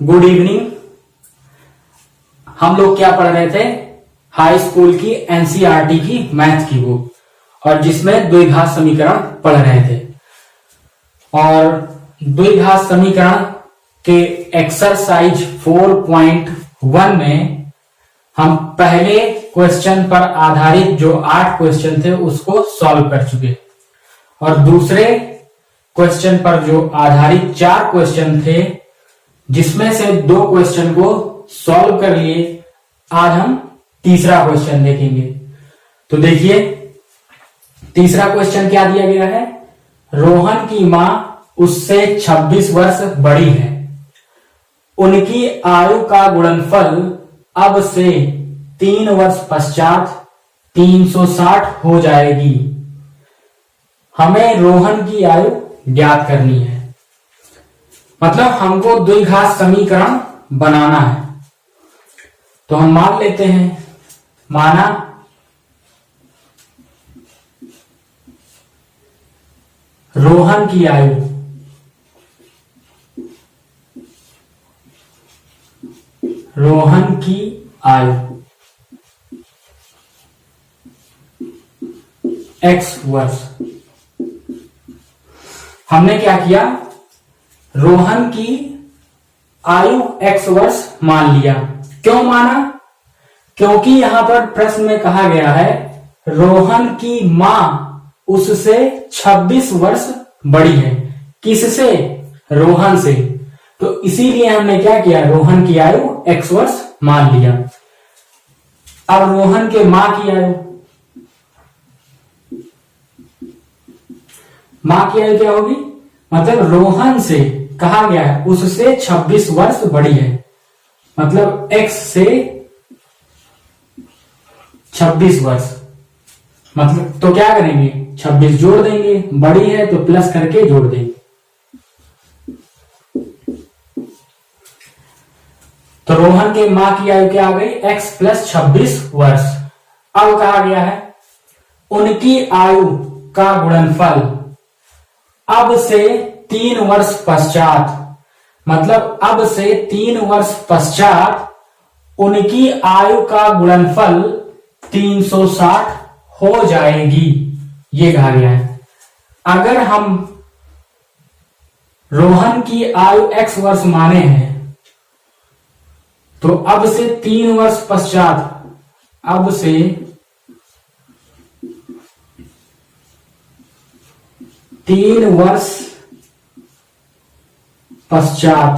Good evening. हम लोग क्या पढ़ रहे थे? हाई स्कूल की एनसीईआरटी की मैथ की बुक, और जिसमें द्विघात समीकरण पढ़ रहे थे। और द्विघात समीकरण के एक्सरसाइज 4.1 में हम पहले क्वेश्चन पर आधारित जो 8 क्वेश्चन थे उसको सॉल्व कर चुके, और दूसरे क्वेश्चन पर जो आधारित 4 क्वेश्चन थे जिसमें से 2 क्वेश्चन को सॉल्व कर लिए। आज हम तीसरा क्वेश्चन देखेंगे। तो देखिए, तीसरा क्वेश्चन क्या दिया गया है? रोहन की मां उससे 26 वर्ष बड़ी है, उनकी आयु का गुणनफल अब से 3 वर्ष पश्चात 360 हो जाएगी। हमें रोहन की आयु ज्ञात करनी है। मतलब हमको द्विघात समीकरण बनाना है। तो हम मान लेते हैं, माना रोहन की आयु x वर्ष। हमने क्या किया? रोहन की आयु x वर्ष मान लिया। क्यों माना? क्योंकि यहां पर प्रश्न में कहा गया है रोहन की मां उससे 26 वर्ष बड़ी है। किससे? रोहन से। तो इसीलिए हमने क्या किया? रोहन की आयु x वर्ष मान लिया। अब रोहन के मां की आयु क्या होगी? मतलब रोहन से कहा गया है उससे 26 वर्ष बड़ी है, मतलब x से 26 वर्ष। मतलब तो क्या करेंगे? 26 जोड़ देंगे, बड़ी है तो प्लस करके जोड़ देंगे। तो रोहन के मां की आयु क्या आ गई? x प्लस 26 वर्ष। अब कहा गया है उनकी आयु का गुणनफल अब से 3 वर्ष पश्चात, मतलब अब से 3 वर्ष पश्चात उनकी आयु का गुणनफल 360 हो जाएगी। ये कहा गया है। अगर हम रोहन की आयु x वर्ष माने हैं तो अब से 3 वर्ष पश्चात, अब से 3 वर्ष पश्चात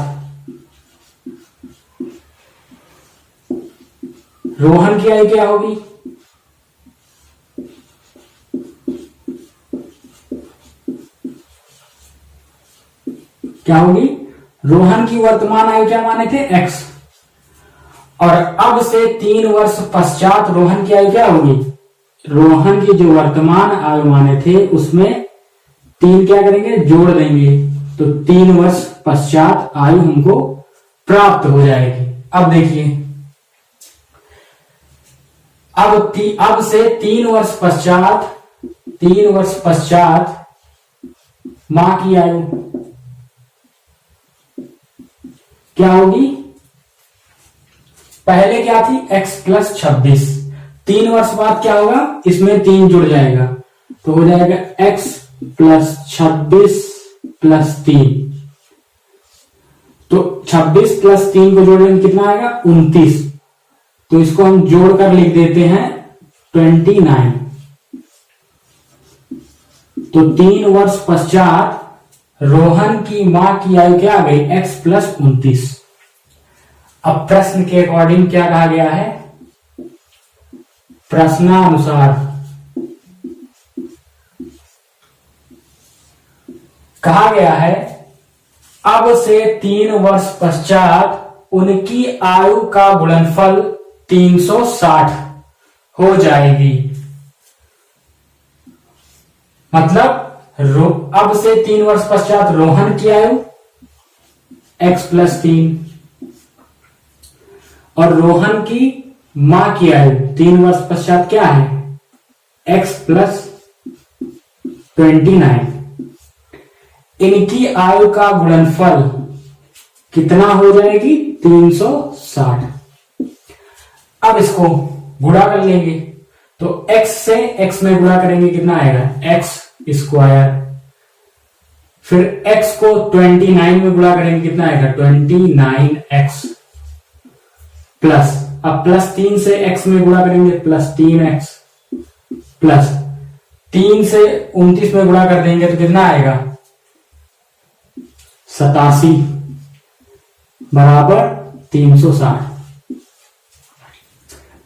रोहन की आयु क्या होगी? क्या होगी? रोहन की वर्तमान आयु क्या माने थे? x। और अब से 3 वर्ष पश्चात रोहन की आयु क्या होगी? रोहन की जो वर्तमान आयु माने थे उसमें 3 क्या करेंगे? जोड़ देंगे, तो 3 वर्ष पश्चात आयु हमको प्राप्त हो जाएगी। अब देखिए, अब से 3 वर्ष पश्चात मां की आयु क्या होगी? पहले क्या थी? x plus 26। 3 वर्ष बाद क्या होगा? इसमें 3 जुड़ जाएगा, तो हो जाएगा x प्लस 26 प्लस 3। तो 26 प्लस 3 को जोड़ेंगे कितना आएगा? 29। तो इसको हम जोड़कर लिख देते हैं 29। तो 3 वर्ष पश्चात रोहन की मां की आयु क्या आ गई? x plus 29। अब प्रश्न के अकॉर्डिंग क्या कहा गया है? प्रश्नानुसार कहा गया है अब से 3 वर्ष पश्चात उनकी आयु का गुणनफल 360 हो जाएगी। मतलब अब से 3 वर्ष पश्चात रोहन की आयु x प्लस 3 और रोहन की मां की आयु 3 वर्ष पश्चात क्या है? x plus 29। इनकी आयु का गुणनफल कितना हो जाएगी 360। अब इसको गुणा कर लेंगे, तो x से x में गुणा करेंगे कितना आएगा x स्क्वायर, फिर x को 29 में गुणा करेंगे कितना आएगा 29x प्लस, अब प्लस 3 से x में गुणा करेंगे प्लस 3x प्लस 3 से 29 में गुणा कर देंगे तो कितना आएगा 87 बराबर 360।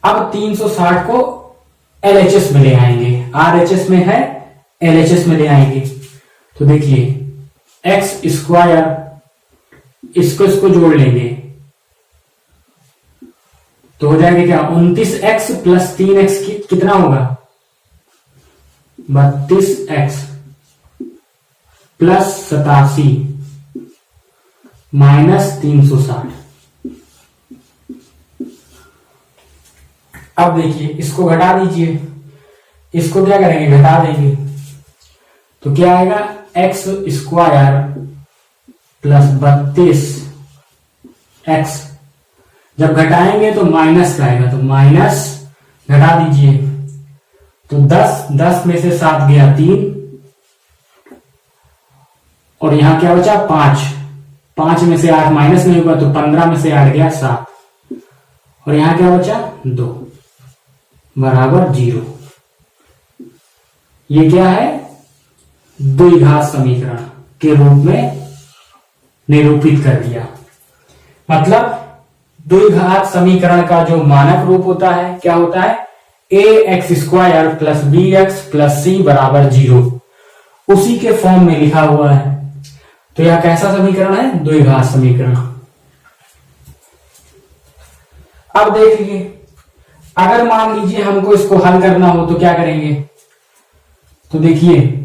अब 360 को LHS में ले आएंगे, RHS में है LHS में ले आएंगे, तो देखिए x स्क्वायर इसको जोड़ लेंगे तो हो जाएगा क्या 29x प्लस 3x कितना होगा 32x प्लस 87 माइनस 360। अब देखिए इसको घटा दीजिए, इसको क्या करेंगे घटा देंगे, तो क्या आएगा x स्क्वायर प्लस 32x, जब घटाएंगे तो माइनस का आएगा, तो माइनस घटा दीजिए, तो 10 में से 7 गया 3 और यहां क्या बचा 5 में से 8 माइनस नहीं होगा तो 15 में से 8 गया 7 और यहां क्या बचा 2 बराबर 0। ये क्या है द्विघात समीकरण के रूप में निरूपित कर दिया। मतलब द्विघात समीकरण का जो मानक रूप होता है क्या होता है ax square plus bx plus c बराबर 0, उसी के फॉर्म में लिखा हुआ है। तो यह कैसा समीकरण है द्विघात समीकरण। अब देखिए अगर मान लीजिए हमको इसको हल करना हो तो क्या करेंगे, तो देखिए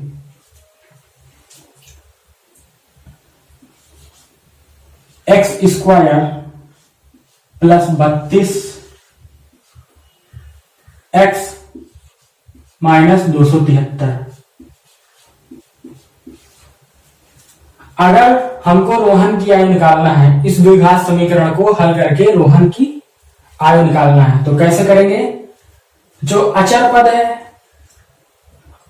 x square plus 32x minus 273। अगर हमको रोहन की आयु निकालना है, इस द्विघात समीकरण को हल करके रोहन की आयु निकालना है, तो कैसे करेंगे, जो अचर पद है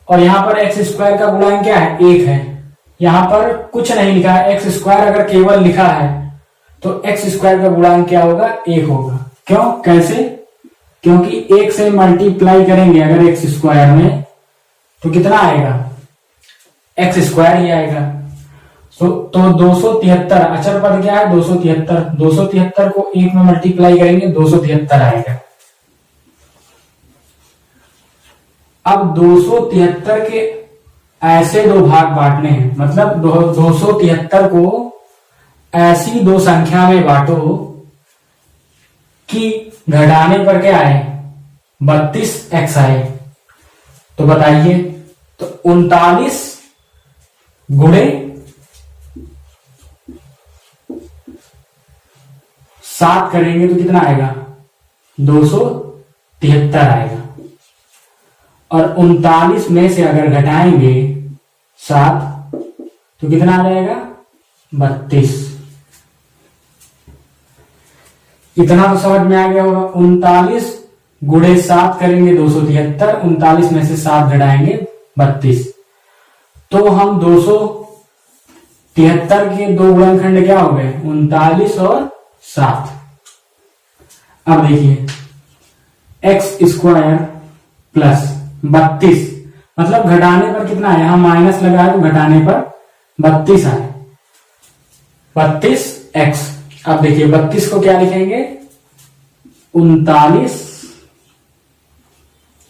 और यहां पर एक्स स्क्वायर का गुणांक क्या है 1 है, यहां पर कुछ नहीं लिखा है, एक्स स्क्वायर अगर केवल लिखा है तो एक्स स्क्वायर का गुणांक क्या होगा 1 होगा। क्यों कैसे, क्योंकि 1 से मल्टीप्लाई करेंगे अगर एक्स स्क्वायर में तो कितना आएगा एक्स स्क्वायर ही आएगा। तो 273 अचर पद क्या है 273 को 1 में मल्टीप्लाई करेंगे 273 आएगा। अब 273 के ऐसे दो भाग बांटने हैं, मतलब 273 को ऐसी दो संख्या में बांटो कि घटाने पर क्या आए 32x आए। तो बताइए, तो 39 गुणे 7 करेंगे तो कितना आएगा 273 आएगा, और 39 में से अगर घटाएंगे 7 तो कितना आ जाएगा 32। इतना तो समझ में आ गया होगा। 39 गुणे 7 करेंगे 273, 39 में से 7 घटाएंगे 32। तो हम 273 के दो गुणनखंड क्या हो गए 39 और 7। अब देखिए एक्स स्क्वायर प्लस 32, मतलब घटाने पर कितना है, यहां माइनस लगा है तो घटाने पर 32 आए 32x। अब देखिए 32 को क्या लिखेंगे 39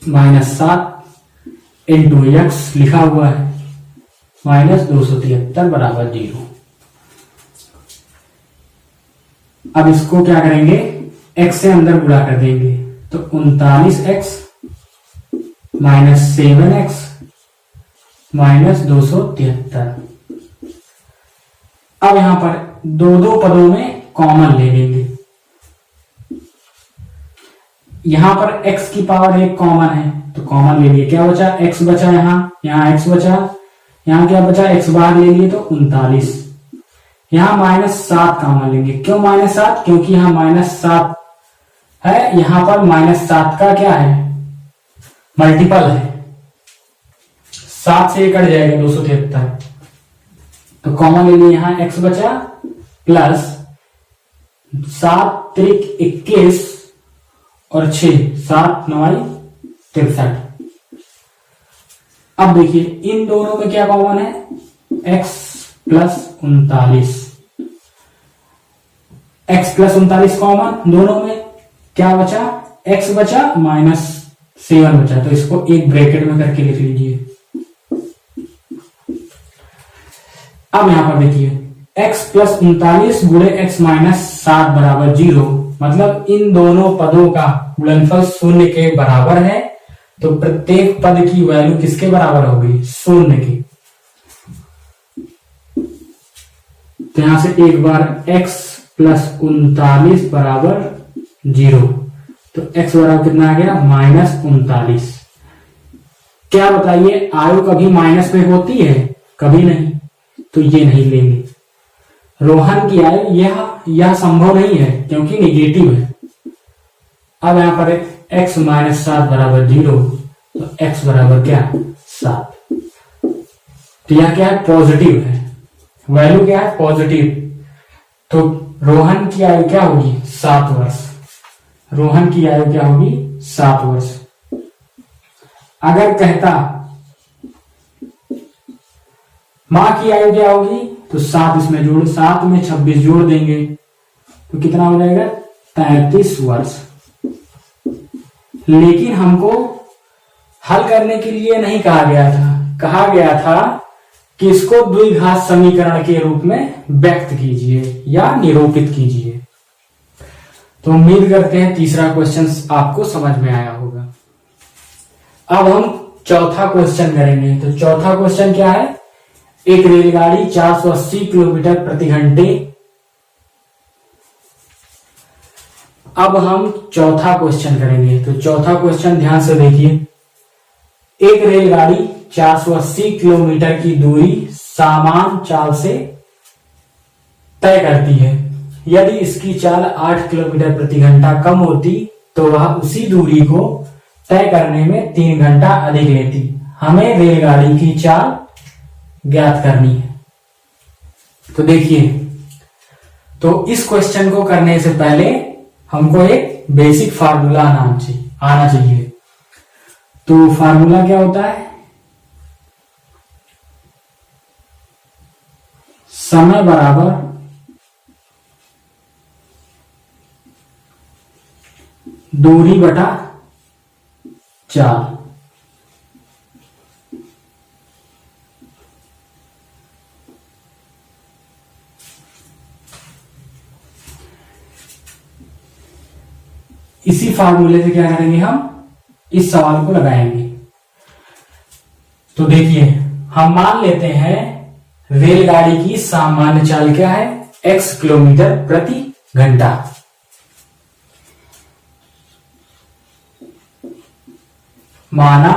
माइनस 7 इंटू एक्स लिखा हुआ है माइनस 273 बराबर 0। अब इसको क्या करेंगे x से अंदर गुणा कर देंगे, तो 39x माइनस 7x माइनस 273। अब यहां पर दो पदों में कॉमन ले लेंगे। यहां पर x की पावर 1 कॉमन है तो कॉमन ले लिए, क्या बचा x बचा, यहां x बचा, यहां क्या बचा x बाहर ले लिए तो 39, यहां -7 कॉमन लेंगे। क्यों -7? क्योंकि यहां -7 है, यहां पर -7 का क्या है, मल्टीपल है। 7 से कट जाएगा 273, तो कॉमन ले लिया, यहां x बचा प्लस 7 त्रिक 21 और 6 7 9 63। अब देखिए इन दोनों में क्या कॉमन है, x plus 39, x plus 39 common दोनों में। क्या बचा, x बचा -7 बचा, तो इसको एक ब्रैकेट में करके लिख लीजिए। अब यहां पर देखिए x प्लस 39 गुणे x माइनस 7 बराबर 0, मतलब इन दोनों पदों का गुणनफल 0 के बराबर है। तो प्रत्येक पद की वैल्यू किसके बराबर होगी, 0 की। तो यहां से एक बार x प्लस 39 बराबर 0, तो x बराबर कितना आ गया, -39। क्या बताइए, आयु कभी माइनस में होती है, कभी नहीं, तो ये नहीं लेंगे। रोहन की आयु यह संभव नहीं है क्योंकि निगेटिव है। अब यहां पर x -7 बराबर 0, तो x बराबर क्या, 7। तो यह क्या है, पॉजिटिव है, वैल्यू क्या है, पॉजिटिव। तो रोहन की आयु क्या होगी, 7 वर्ष। रोहन की आयु क्या होगी, 7 वर्ष। अगर कहता मां की आयु क्या होगी, तो 7 इसमें जोड़, 7 में 26 जोड़ देंगे तो कितना हो जाएगा, 33 वर्ष। लेकिन हमको हल करने के लिए नहीं कहा गया था, कहा गया था कि इसको द्विघात समीकरण के रूप में व्यक्त कीजिए या निरूपित कीजिए। तो उम्मीद करते हैं तीसरा क्वेश्चन आपको समझ में आया होगा। अब हम चौथा क्वेश्चन करेंगे। तो चौथा क्वेश्चन क्या है, एक रेलगाड़ी 480 किलोमीटर प्रति घंटे। अब हम चौथा क्वेश्चन करेंगे। तो चौथा क्वेश्चन ध्यान से देखिए, एक रेलगाड़ी 480 किलोमीटर की दूरी समान चाल से तय करती है। यदि इसकी चाल 8 किलोमीटर प्रति घंटा कम होती तो वह उसी दूरी को तय करने में 3 घंटा अधिक लेती। हमें रेलगाड़ी की चाल ज्ञात करनी है। तो देखिए, तो इस क्वेश्चन को करने से पहले हमको एक बेसिक फार्मूला आना चाहिए। तो फार्मूला क्या होता है, समय बराबर दूरी बटा चाल। इसी फार्मूले से क्या करेंगे, हम इस सवाल को लगाएंगे। तो देखिए, हम मान लेते हैं रेलगाड़ी की सामान्य चाल क्या है, x किलोमीटर प्रति घंटा। माना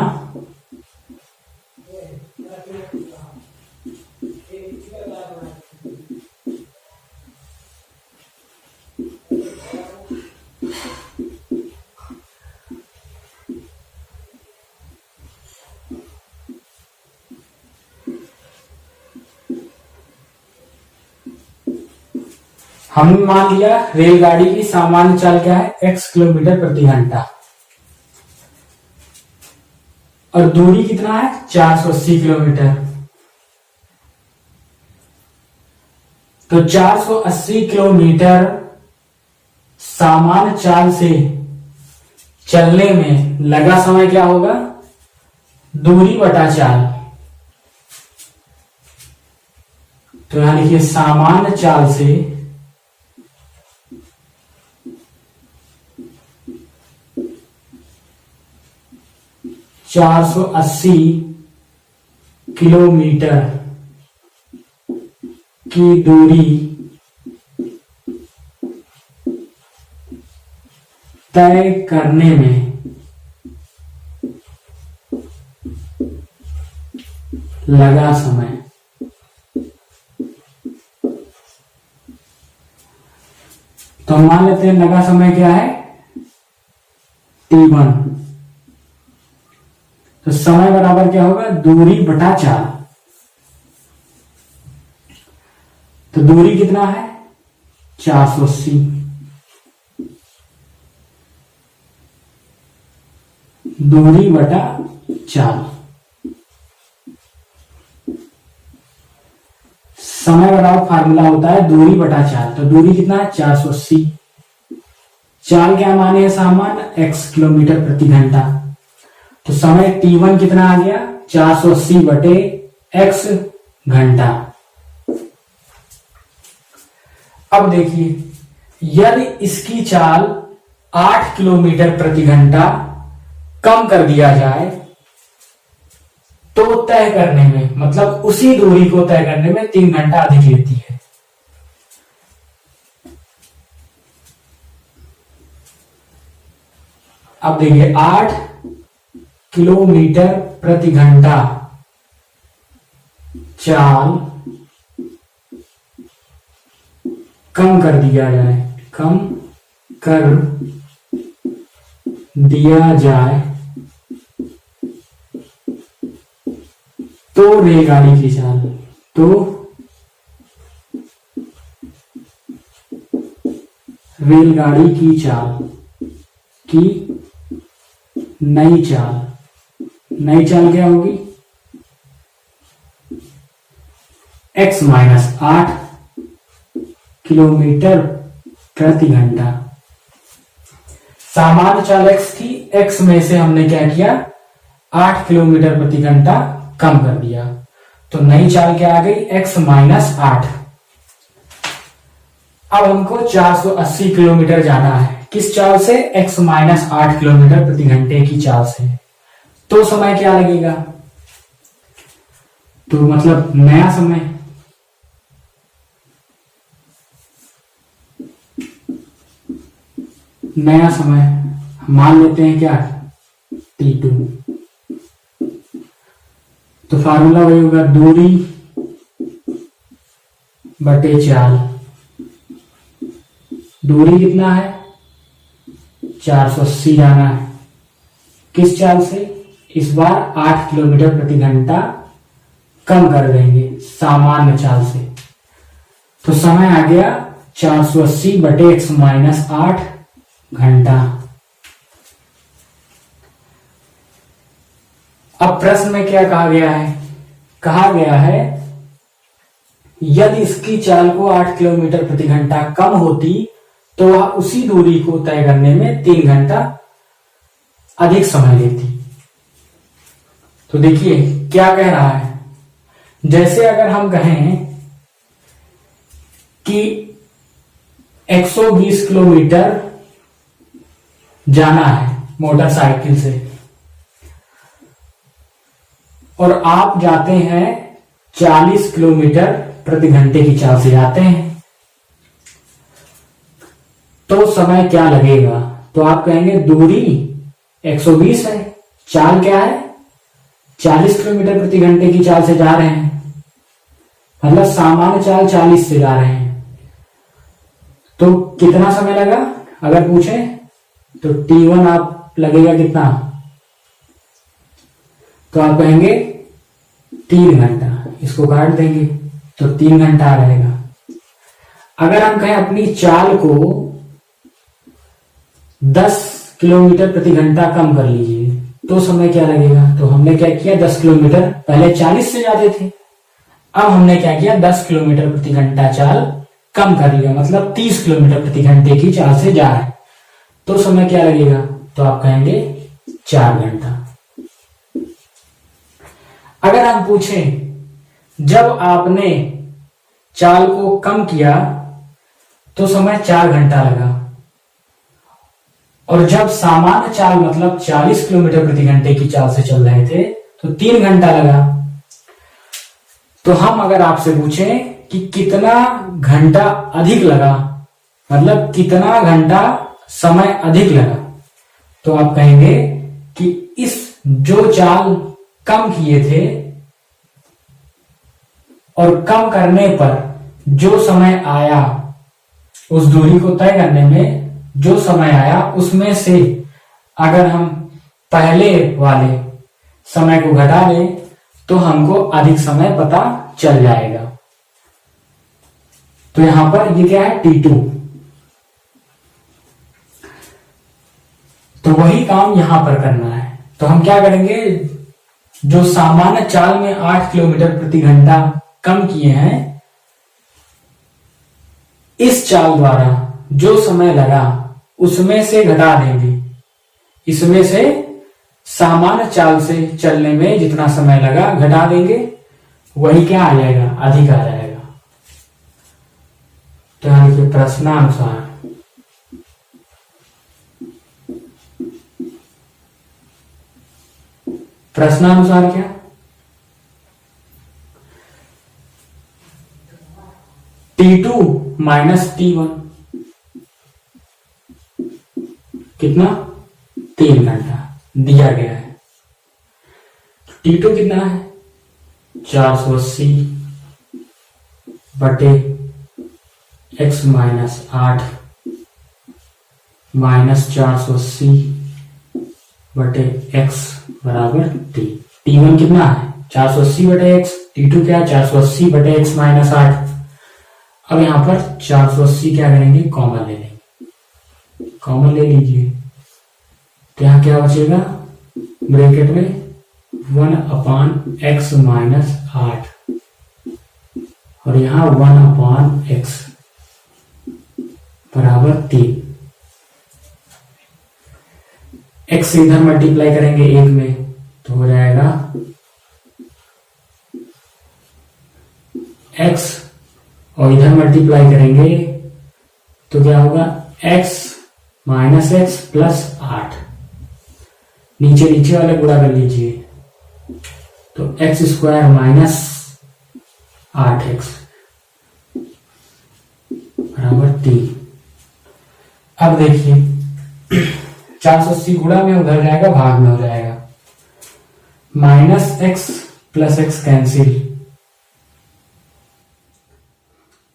हमने मान लिया रेलगाड़ी की सामान्य चाल क्या है, x किलोमीटर प्रति घंटा, और दूरी कितना है, 480 किलोमीटर। तो 480 किलोमीटर सामान्य चाल से चलने में लगा समय क्या होगा, दूरी बटा चाल। तो यहां लिखिए सामान्य चाल से चार सौ 80 किलोमीटर की दूरी तय करने में लगा समय तो हम मान लेते हैं लगा समय क्या है t1। तो समय बराबर क्या होगा दूरी बटा चाल। तो दूरी कितना है 480। दूरी बटा चाल। समय बराबर फार्मूला होता है दूरी बटा चाल। तो दूरी कितना है 480। चाल क्या माने है सामान्य x किलोमीटर प्रति घंटा। तो समय t1 कितना आ गया 480 बटे x घंटा। अब देखिए यदि इसकी चाल 8 किलोमीटर प्रति घंटा कम कर दिया जाए तो तय करने में मतलब उसी दूरी को तय करने में 3 घंटा अधिक लेती है। अब देखिए 8 किलोमीटर प्रति घंटा चाल कम कर दिया जाए, कम कर दिया जाए तो रेलगाड़ी की चाल, तो रेलगाड़ी की चाल की नई चाल, नई चाल क्या होगी x माइनस 8 किलोमीटर प्रति घंटा। सामान्य चाल x थी, x में से हमने क्या किया 8 किलोमीटर प्रति घंटा कम कर दिया। तो नई चाल क्या आ गई x माइनस 8। अब हमको 480 किलोमीटर जाना है किस चाल से x माइनस 8 किलोमीटर प्रति घंटे की चाल से। तो समय क्या लगेगा तो मतलब नया समय, नया समय मान लेते हैं क्या t2। तो फार्मूला वही होगा दूरी बटे चाल। दूरी कितना है 480 जाना है किस चाल से, इस बार 8 किलोमीटर प्रति घंटा कम कर देंगे सामान्य चाल से। तो समय आ गया 480 बटे x माइनस 8 घंटा। अब प्रश्न में क्या कहा गया है, कहा गया है यदि इसकी चाल को 8 किलोमीटर प्रति घंटा कम होती तो वह उसी दूरी को तय करने में 3 घंटा अधिक समय लेती। तो देखिए क्या कह रहा है, जैसे अगर हम कहें कि 120 किलोमीटर जाना है मोटरसाइकिल से और आप जाते हैं 40 किलोमीटर प्रति घंटे की चाल से जाते हैं तो समय क्या लगेगा। तो आप कहेंगे दूरी 120 है, चाल क्या है 40 किलोमीटर प्रति घंटे की चाल से जा रहे हैं, मतलब सामान्य चाल 40 से जा रहे हैं। तो कितना समय लगा अगर पूछे तो t1 आप लगेगा कितना, तो आप कहेंगे 3 घंटा, इसको काट देंगे तो 3 घंटा रहेगा। अगर हम कहें अपनी चाल को 10 किलोमीटर प्रति घंटा कम कर लीजिए तो समय क्या लगेगा। तो हमने क्या किया 10 किलोमीटर, पहले 40 से जाते थे, अब हमने क्या किया 10 किलोमीटर प्रति घंटा चाल कम कर लिया, मतलब 30 किलोमीटर प्रति घंटे की चाल से जा रहे हैं। तो समय क्या लगेगा, तो आप कहेंगे 4 घंटा। अगर हम पूछें जब आपने चाल को कम किया तो समय 4 घंटा लगा और जब सामान्य चाल मतलब 40 किलोमीटर प्रति घंटे की चाल से चल रहे थे तो 3 घंटा लगा। तो हम अगर आपसे पूछें कि कितना घंटा अधिक लगा, मतलब कितना घंटा समय अधिक लगा, तो आप कहेंगे कि इस जो चाल कम किए थे और कम करने पर जो समय आया उस दूरी को तय करने में जो समय आया उसमें से अगर हम पहले वाले समय को घटा दें तो हमको अधिक समय पता चल जाएगा। तो यहां पर ये क्या है, T2। तो वही काम यहां पर करना है। तो हम क्या करेंगे, जो सामान्य चाल में 8 किलोमीटर प्रति घंटा कम किए हैं, इस चाल द्वारा जो समय लगा उसमें से घटा देंगे। इसमें से सामान्य चाल से चलने में जितना समय लगा घटा देंगे, वही क्या आ जाएगा, अधिक आ जाएगा। तो यहां लिखिए प्रश्नानुसार प्रश्नानुसार क्या, T2 माइनस T1 कितना, 3 घंटा दिया गया है। T2 कितना है, 480 बटे x माइनस 8 माइनस 480 बटे x बराबर t। T1 कितना है, 480 बटे x, T2 क्या है, 480 बटे x माइनस 8। अब यहां पर 480 क्या करेंगे, कॉमन ले लेंगे, कॉमन ले लीजिए। तो यहां क्या बचेगा, ब्रैकेट में 1/x माइनस 8 और यहां 1/x बराबर 3। x से इधर मल्टीप्लाई करेंगे 1 में तो हो जाएगा x, और इधर मल्टीप्लाई करेंगे तो क्या होगा, x माइनस एक्स प्लस 8। नीचे नीचे वाले गुणा कर लीजिए तो x स्क्वायर माइनस 8x बराबर 3। अब देखिए 480 गुणा में उधर जाएगा, भाग में हो जाएगा, minus x plus x cancel.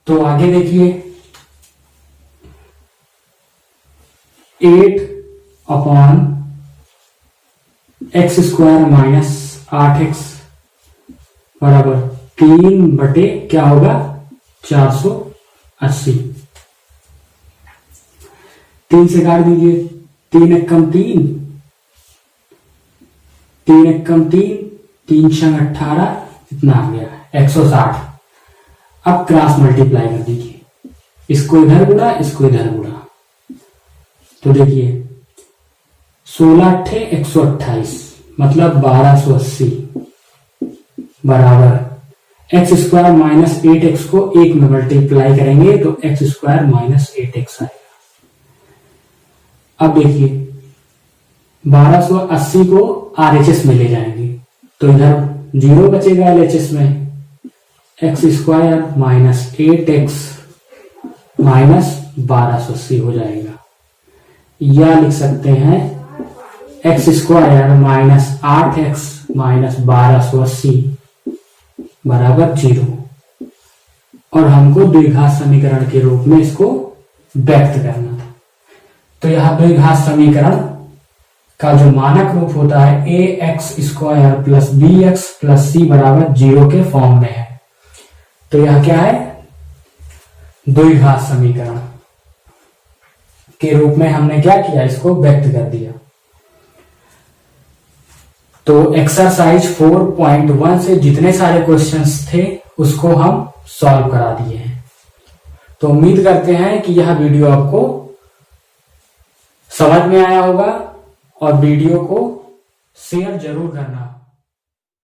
तो आगे देखिए 8/x स्क्वायर माइनस 8x बराबर 3 बटे क्या होगा, 480। 3 से काट दीजिए, 3 एकम 3, 3 एकम 3, 3 छंग 18, इतना आ गया 160। अब क्रॉस मल्टीप्लाई कर दीजिए, इसको इधर गुणा, इसको इधर गुणा, तो देखिए 16 अट्ठे 128 मतलब 1280 बराबर x स्क्वायर माइनस 8x को 1 में मल्टीप्लाई करेंगे तो x स्क्वायर माइनस 8x आएगा। अब देखिए 1280 को RHS में ले जाएंगे तो इधर 0 बचेगा LHS में, x square minus 8x minus 1280 हो जाएगा। या लिख सकते हैं x square minus 8x minus 1280 बराबर 0, और हमको द्विघात समीकरण के रूप में इसको व्यक्त करना था। तो यह द्विघात समीकरण का जो मानक रूप होता है ax square plus bx plus c बराबर 0 के फॉर्म में है। तो यह क्या है, द्विघात समीकरण के रूप में हमने क्या किया, इसको व्यक्त कर दिया। तो एक्सरसाइज 4.1 से जितने सारे क्वेश्चंस थे उसको हम सॉल्व करा दिए हैं। तो उम्मीद करते हैं कि यह वीडियो आपको समझ में आया होगा, और वीडियो को शेयर जरूर करना।